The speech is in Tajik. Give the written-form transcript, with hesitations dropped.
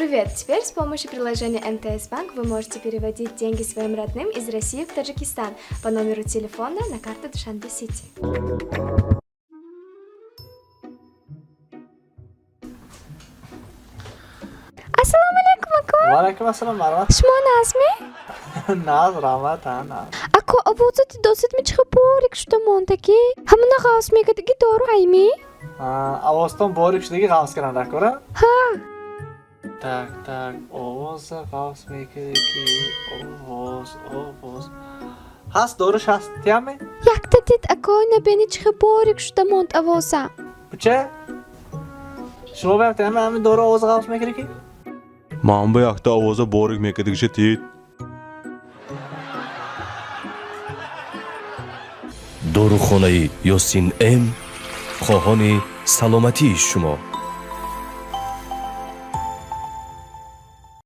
Привет! Теперь с помощью приложения МТС Банк вы можете переводить деньги своим родным из России в Таджикистан по номеру телефона на карту Душанбе Сити. Assalomu alaykum aka. Vaalaykum assalom Marva. Shmo nazmi? Naz rahmat ha naz. Aka avozati do'stmi chiqib borik shu tomondagi. Hamma g'avsmegadagi dori aymi? Avozdan borishidagi g'avskanlar ko'ra. Ha. Tak, ovoz g'avsmegadagi ovoz. Has dorish hastmi? Yakta dit aka beni chiqib borik shu tomond avozam. Bucha? Shuma bayaptimi? Hamma dori ovoz g'avsmegadagi? Man bu yoqda ovoza borik mekadigicha tet. داروخانه یاسین ام خواهان سلامتی شما